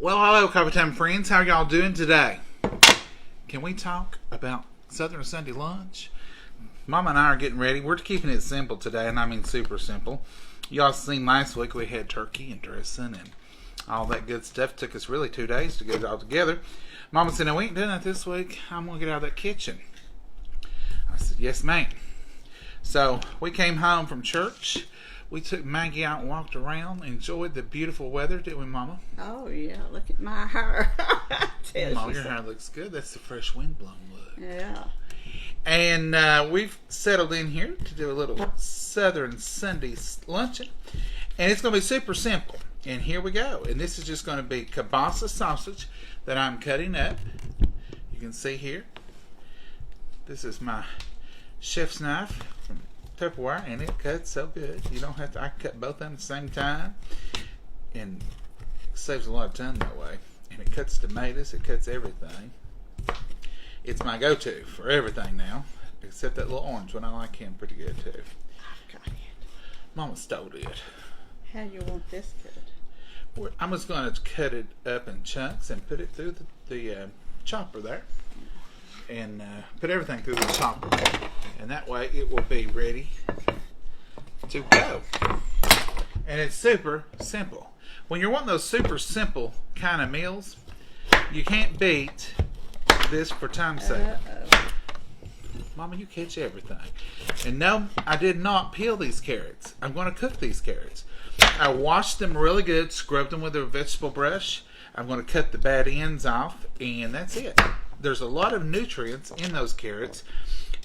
Well, hello, Coffee Time friends. How are y'all doing today? Can we talk about Southern Sunday lunch? Mama and I are getting ready. We're keeping it simple today, and I mean super simple. Y'all seen last week we had turkey and dressing and all that good stuff. Took us really 2 days to get it all together. Mama said, no, we ain't doing that this week. I'm going to get out of that kitchen. I said, yes, ma'am. So we came home from church. We took Maggie out and walked around, enjoyed the beautiful weather, didn't we, Mama? Oh, yeah. Look at my hair. Mama, your hair looks good. That's the fresh wind-blown look. Yeah. And we've settled in here to do a little Southern Sunday luncheon. And it's going to be super simple. And here we go. And this is just going to be kielbasa sausage that I'm cutting up. You can see here. This is my chef's knife from Tupperware, and it cuts so good. You don't have to, I cut both of them at the same time, and it saves a lot of time that way. And it cuts tomatoes, it cuts everything. It's my go-to for everything now, except that little orange one. I like him pretty good too. I've got it. Mama stole it. How you want this cut? I'm just going to cut it up in chunks and put it through the chopper there. And put everything through the chopper. And that way it will be ready to go. And it's super simple. When you're wanting those super simple kind of meals, you can't beat this for time's sake. Mama, you catch everything. And no, I did not peel these carrots. I'm going to cook these carrots. I washed them really good, scrubbed them with a vegetable brush. I'm going to cut the bad ends off, and that's it. There's a lot of nutrients in those carrots.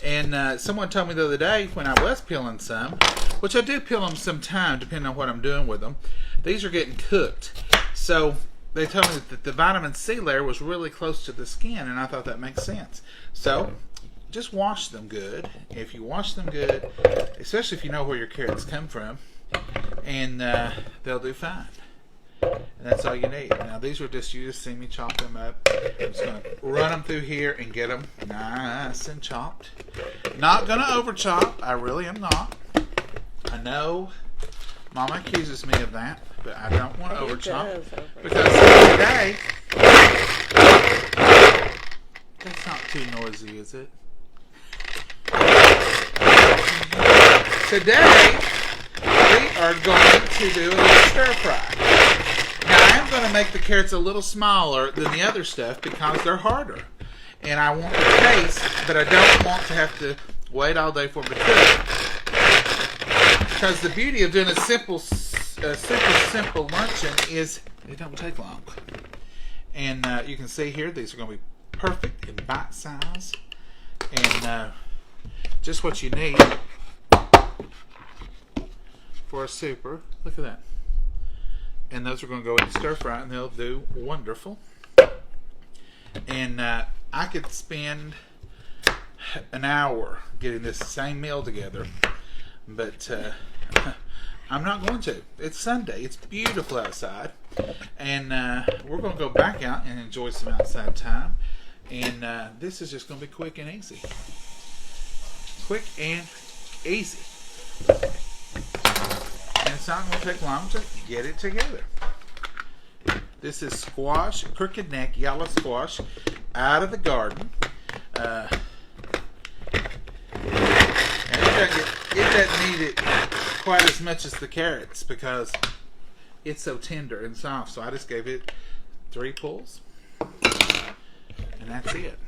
And someone told me the other day when I was peeling some, which I do peel them sometime depending on what I'm doing with them, these are getting cooked. So they told me that the vitamin C layer was really close to the skin, and I thought that makes sense. So just wash them good. If you wash them good, especially if you know where your carrots come from, and they'll do fine. And that's all you need. Now these are just, you just see me chop them up. I'm just going to run them through here and get them nice and chopped. Not going to over chop. I really am not. I know Mama accuses me of that, but I don't want to over chop. Because today, that's not too noisy, is it? Today, we are going to do a little stir fry. Now, I am going to make the carrots a little smaller than the other stuff because they're harder. And I want the taste, but I don't want to have to wait all day for them to cook. Because the beauty of doing a super simple luncheon is it don't take long. And you can see here, these are going to be perfect in bite size. And just what you need for a super. Look at that. And those are going to go in stir fry, and they'll do wonderful. And I could spend an hour getting this same meal together, but I'm not going to. It's Sunday. It's beautiful outside, and we're going to go back out and enjoy some outside time. And this is just going to be quick and easy. Quick and easy. And it's not going to take long to get it together. This is squash, crooked neck, yellow squash, out of the garden. And it doesn't need it quite as much as the carrots because it's so tender and soft. So I just gave it 3 pulls. And that's it.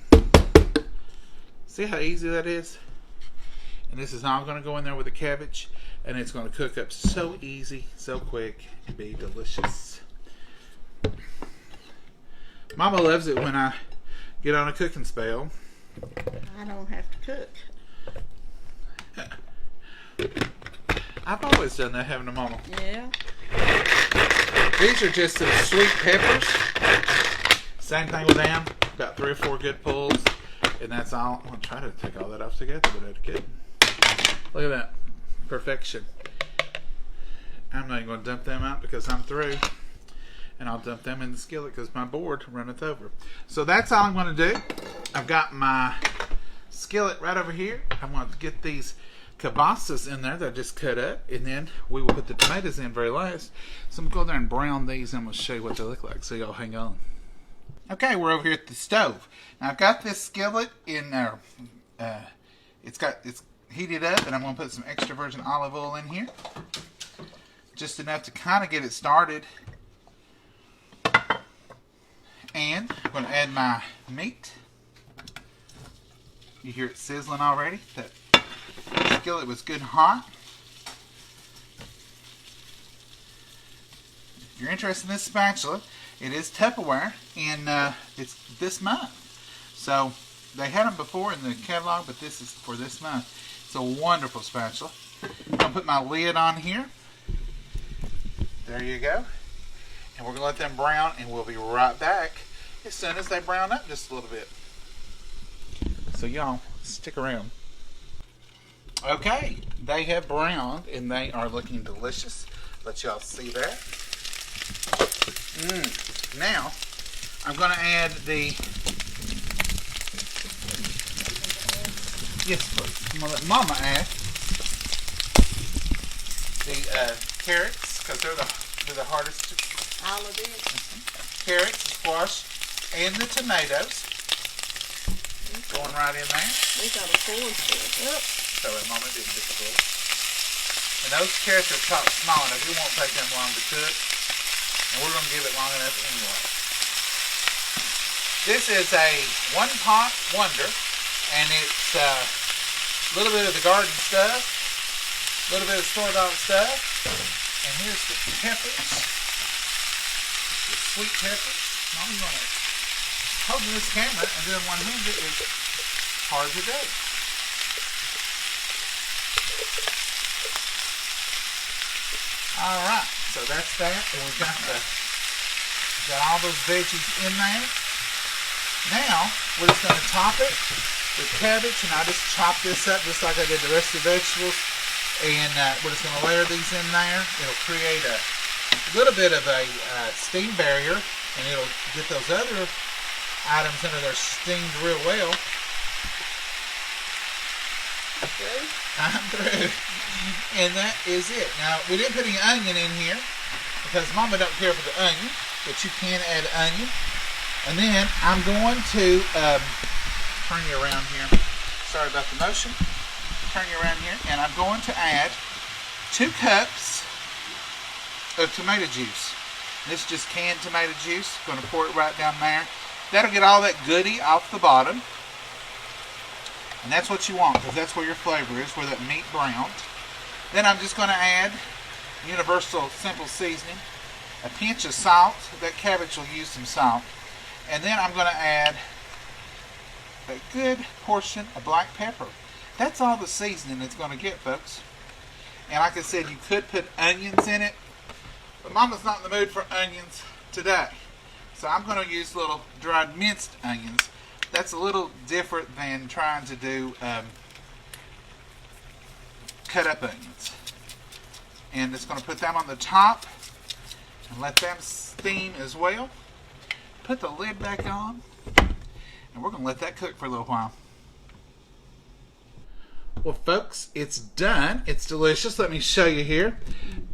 See how easy that is? And this is all going to go in there with the cabbage. And it's going to cook up so easy, so quick, and be delicious. Mama loves it when I get on a cooking spell. I don't have to cook. I've always done that, haven't I, Mama? Yeah. These are just some sweet peppers. Same thing with them. About 3 or 4 good pulls. And that's all. I'm going to try to take all that off together, but I couldn't. Look at that. Perfection. I'm not even going to dump them out because I'm through. And I'll dump them in the skillet because my board runneth over. So that's all I'm going to do. I've got my skillet right over here. I'm going to get these kielbasa's in there that I just cut up, and then we will put the tomatoes in very last. So I'm going to go there and brown these, and I'm going to show you what they look like. So y'all hang on. Okay, we're over here at the stove. Now I've got this skillet in there. It's heated up, and I'm going to put some extra virgin olive oil in here, just enough to kind of get it started. And I'm going to add my meat. You hear it sizzling already. That skillet was good and hot. If you're interested in this spatula, it is Tupperware, and it's this month. So they had them before in the catalog, but this is for this month. It's a wonderful spatula. I'm going to put my lid on here. There you go. And we're going to let them brown, and we'll be right back as soon as they brown up just a little bit. So y'all, stick around. Okay, they have browned, and they are looking delicious. Let y'all see that. Now, I'm going to add the... Yes, please. I'm going to let Mama add the carrots, because they're the hardest to... All of it. Carrots, squash, and the tomatoes. Going right in there. We got a full up. So that Mama did this full. And those carrots are chopped small enough. We won't take them long to cook. And we're going to give it long enough anyway. This is a one-pot wonder. And it's a little bit of the garden stuff. A little bit of store-bought stuff. And here's the peppers. The sweet peppers. Mom, you want to... Holding this camera and doing one-handed is hard to do. Alright, so that's that. And we've got all those veggies in there. Now, we're just going to top it with cabbage, and I just chop this up just like I did the rest of the vegetables. And we're just going to layer these in there. It'll create a little bit of a steam barrier, and it'll get those other items under there steamed real well. Through? I'm through. And that is it. Now, we didn't put any onion in here because Mama don't care for the onion, but you can add onion. And then I'm going to turn you around here. Sorry about the motion. Turn you around here, and I'm going to add 2 cups of tomato juice. This is just canned tomato juice. Going to pour it right down there. That'll get all that goodie off the bottom. And that's what you want, because that's where your flavor is, where that meat browned. Then I'm just going to add universal simple seasoning, a pinch of salt. That cabbage will use some salt. And then I'm going to add a good portion of black pepper. That's all the seasoning it's going to get, folks. And like I said, you could put onions in it, but Mama's not in the mood for onions today. So I'm going to use little dried minced onions. That's a little different than trying to do cut up onions. And just going to put them on the top and let them steam as well. Put the lid back on, and we're going to let that cook for a little while. Well, folks, it's done. It's delicious. Let me show you here.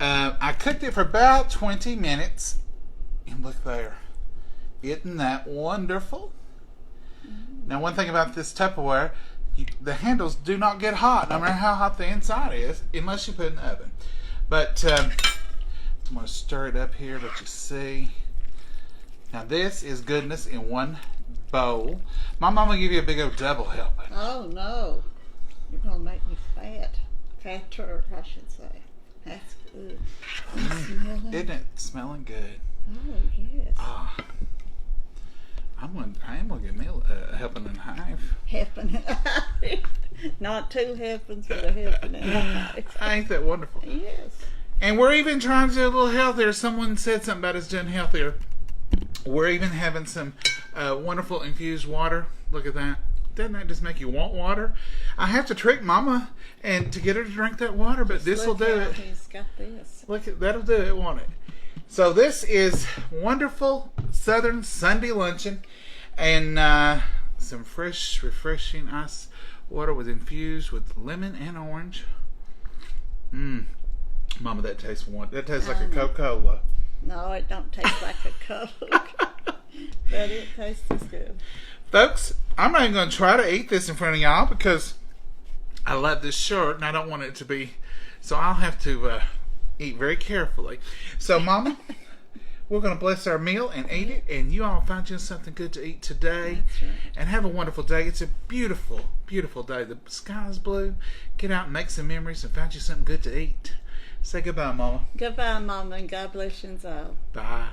I cooked it for about 20 minutes. And look there. Isn't that wonderful? Now, one thing about this Tupperware, the handles do not get hot, no matter how hot the inside is, unless you put it in the oven. But I'm going to stir it up here, let you see. Now, this is goodness in one bowl. My mom will give you a big old double helping. Oh, no. You're going to make me fat. Fatter, I should say. That's good. Isn't it smelling good? Oh, yes. Oh. I am going to get me a helping and a half. Helping and a half. Not 2 helpings, but a helping and a half. Ain't that wonderful? Yes. And we're even trying to do a little healthier. Someone said something about us doing healthier. We're even having some wonderful infused water. Look at that. Doesn't that just make you want water? I have to trick Mama and to get her to drink that water, but this will do it. He's got this. Look, that'll do it, won't it? So this is wonderful Southern Sunday luncheon, and some fresh, refreshing ice Water was infused with lemon and orange. Mama, that tastes wonderful. That tastes like a Coca-Cola. No, it don't taste like a Coke. But it tastes good. Folks, I'm not even going to try to eat this in front of y'all because I love this shirt and I don't want it to be... So I'll have to eat very carefully. So, Mama, we're going to bless our meal and eat it. And you all find you something good to eat today. That's right. And have a wonderful day. It's a beautiful, beautiful day. The sky is blue. Get out and make some memories and find you something good to eat. Say goodbye, Mama. Goodbye, Mama, and God bless you all. Bye.